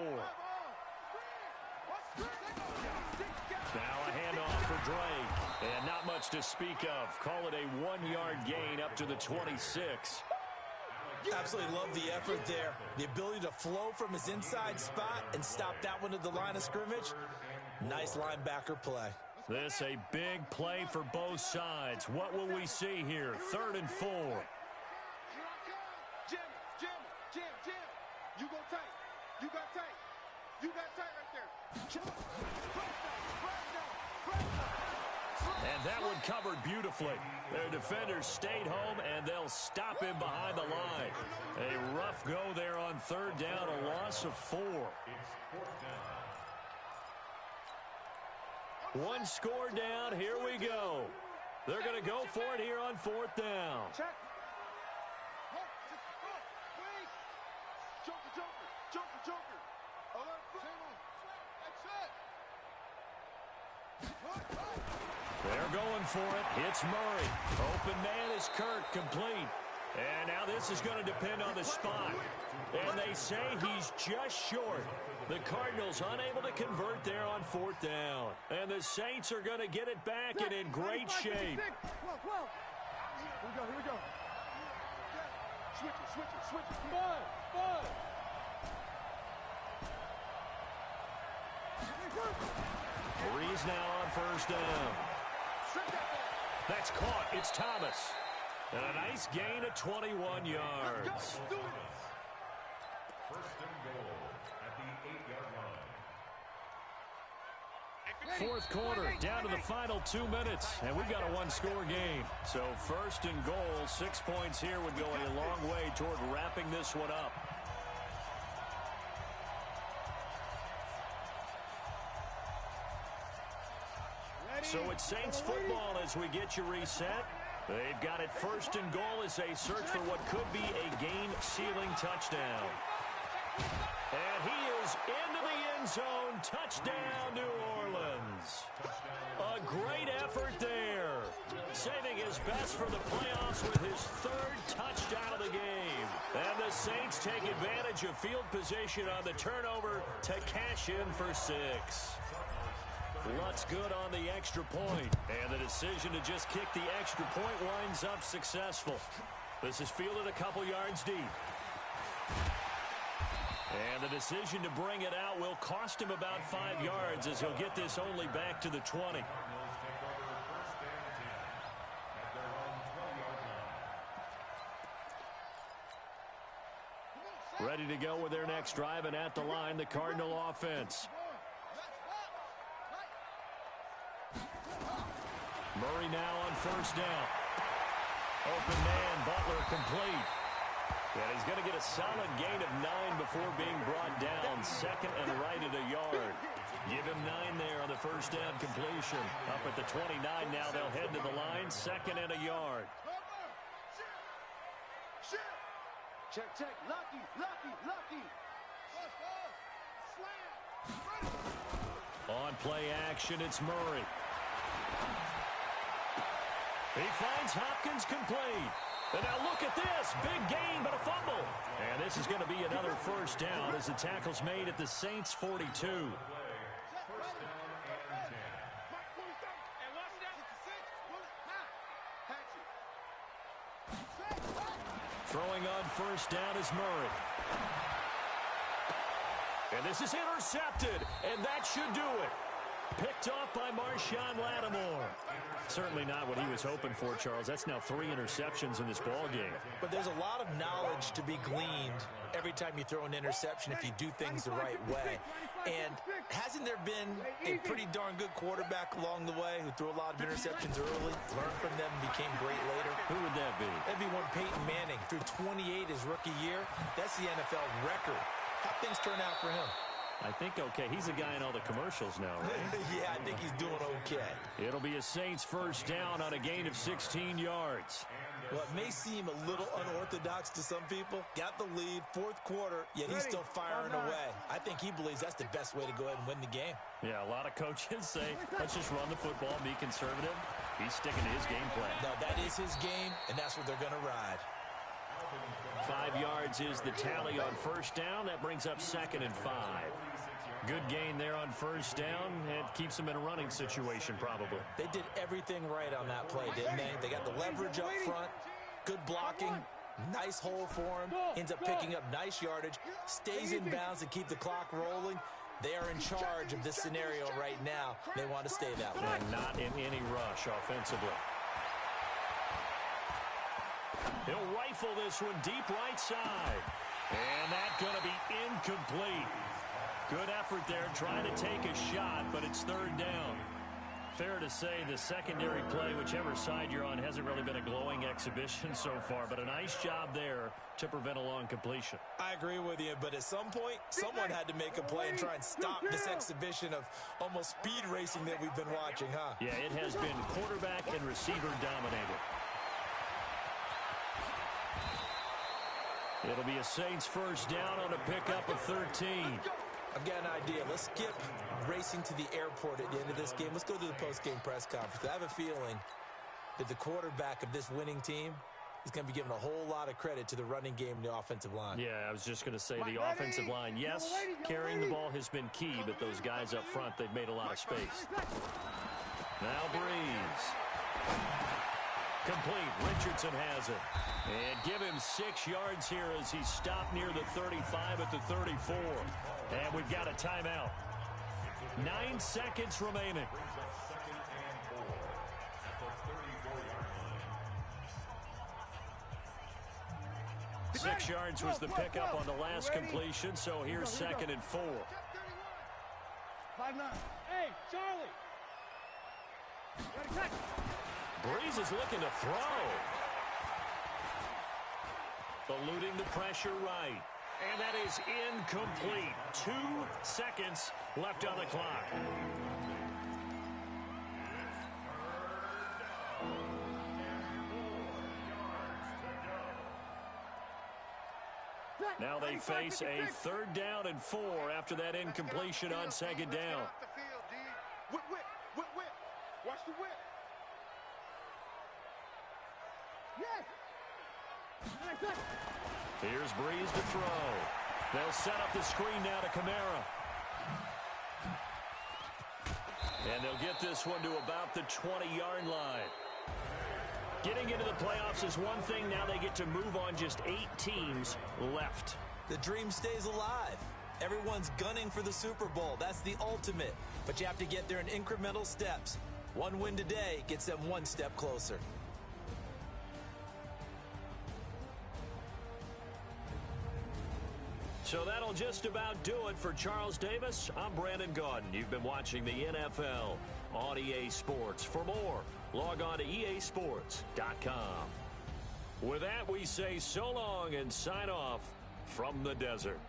Now a handoff for Drake. And not much to speak of. Call it a 1-yard gain up to the 26. Absolutely love the effort there. The ability to flow from his inside spot and stop that one at the line of scrimmage. Nice linebacker play. This a big play for both sides. What will we see here? 3rd and 4. Jim. You go tight. You got tight. You got tight right there. And that one covered beautifully. Their defenders stayed home, and they'll stop him behind the line. A rough go there on 3rd down, a loss of 4. 1 score down, here we go. They're going to go for it here on 4th down. Joker. Alert, that's it. They're going for it. It's Murray. Open man is Kirk, complete. And now this is going to depend on the spot. And they say he's just short. The Cardinals unable to convert there on 4th down. And the Saints are going to get it back and in great shape. Here we go. Switch it. Bud. Breeze now on 1st down. That's caught. It's Thomas. And a nice gain of 21 yards. First and goal at the 8-yard line. 4th quarter, down to the final 2 minutes, and we've got a one-score game. So 1st and goal, 6 points here would go a long way toward wrapping this one up. So it's Saints football as we get you reset. They've got it 1st and goal as they search for what could be a game-sealing touchdown. And he is into the end zone. Touchdown, New Orleans. A great effort there. Saving his best for the playoffs with his 3rd touchdown of the game. And the Saints take advantage of field position on the turnover to cash in for 6. Lutz good on the extra point. And the decision to just kick the extra point winds up successful. This is fielded a couple yards deep. And the decision to bring it out will cost him about 5 yards as he'll get this only back to the 20. Ready to go with their next drive, and at the line, the Cardinal offense. Murray now on 1st down. Open man, Butler complete. And he's going to get a solid gain of 9 before being brought down. 2nd and right at a yard. Give him 9 there on the 1st down completion. Up at the 29 now, they'll head to the line. 2nd and a yard. Check. Lucky. On play action, it's Murray. He finds Hopkins complete. And now look at this. Big gain, but a fumble. And this is going to be another 1st down as the tackle's made at the Saints' 42. Throwing on 1st down is Murray. And this is intercepted, and that should do it. Picked off by Marshawn Lattimore. Certainly not what he was hoping for, Charles. That's now 3 interceptions in this ball game. But there's a lot of knowledge to be gleaned every time you throw an interception if you do things the right way. And hasn't there been a pretty darn good quarterback along the way who threw a lot of interceptions early, learned from them, and became great later? Who would that be? That'd be one Peyton Manning. Threw 28 his rookie year. That's the NFL record. How'd things turn out for him? I think okay. He's a guy in all the commercials now, right? Yeah, I think he's doing okay. It'll be a Saints 1st down on a gain of 16 yards. Well, it may seem a little unorthodox to some people. Got the lead, 4th quarter, yet he's still firing away. I think he believes that's the best way to go ahead and win the game. Yeah, a lot of coaches say, let's just run the football and be conservative. He's sticking to his game plan. No, that is his game, and that's what they're going to ride. 5 yards is the tally on 1st down. That brings up 2nd and 5. Good gain there on 1st down. It keeps them in a running situation, probably. They did everything right on that play, didn't they? They got the leverage up front, good blocking, nice hole for him, ends up picking up nice yardage, stays in bounds and keep the clock rolling. They are in charge of this scenario right now. They want to stay that way. And not in any rush offensively. He'll rifle this one deep right side. And that's going to be incomplete. Good effort there trying to take a shot, but it's 3rd down. Fair to say the secondary play, whichever side you're on, hasn't really been a glowing exhibition so far, but a nice job there to prevent a long completion. I agree with you, but at some point, someone had to make a play and try and stop this exhibition of almost speed racing that we've been watching, huh? Yeah, it has been quarterback and receiver dominated. It'll be a Saints first down on a pickup of 13. I've got an idea. Let's skip racing to the airport at the end of this game. Let's go to the post-game press conference. I have a feeling that the quarterback of this winning team is going to be given a whole lot of credit to the running game and the offensive line. Yeah, I was just going to say the offensive line. Yes, carrying the ball has been key, but those guys up front, they've made a lot of space. Now Breeze. Complete. Richardson has it. And give him 6 yards here as he stopped near the 35 at the 34. And we've got a timeout. 9 seconds remaining. 6 yards was the pickup on the last completion, so here's 2nd and 4. 5-9. Hey, Charlie. Breeze is looking to throw. Eluding the pressure right. And that is incomplete. 2 seconds left on the clock. Now they face a 3rd down and 4 after that incompletion on 2nd down. Whip. Watch the whip. Yes. Here's Breeze to throw. They'll set up the screen now to Kamara. And they'll get this one to about the 20-yard line. Getting into the playoffs is one thing. Now they get to move on. Just 8 teams left. The dream stays alive. Everyone's gunning for the Super Bowl. That's the ultimate. But you have to get there in incremental steps. One win today gets them 1 step closer. So that'll just about do it for Charles Davis. I'm Brandon Gaudin. You've been watching the NFL on EA Sports. For more, log on to easports.com. With that, we say so long and sign off from the desert.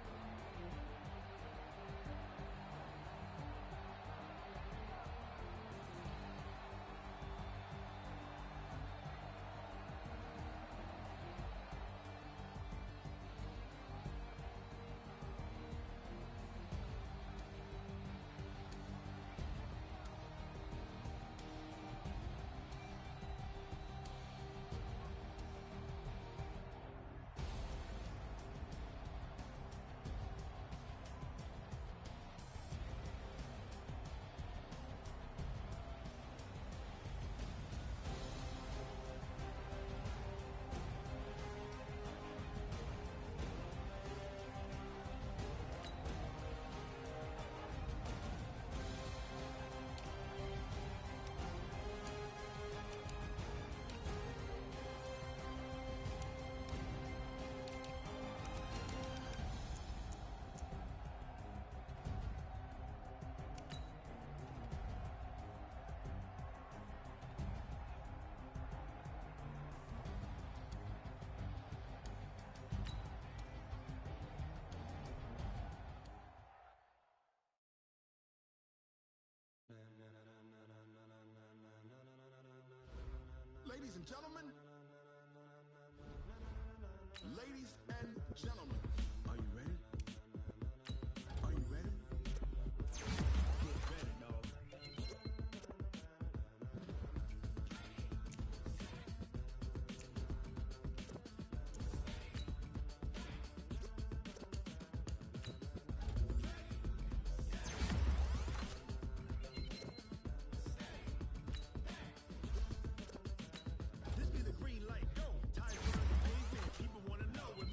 Ladies and gentlemen, are you ready? Are you ready? Get ready, dog. This be the green light, go. Time for the pavement. People wanna know what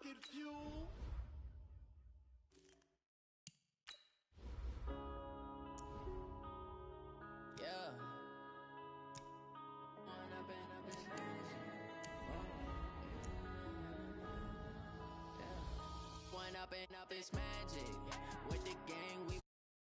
rocket fuel. Yeah. One up and up, it's magic. With the gang, we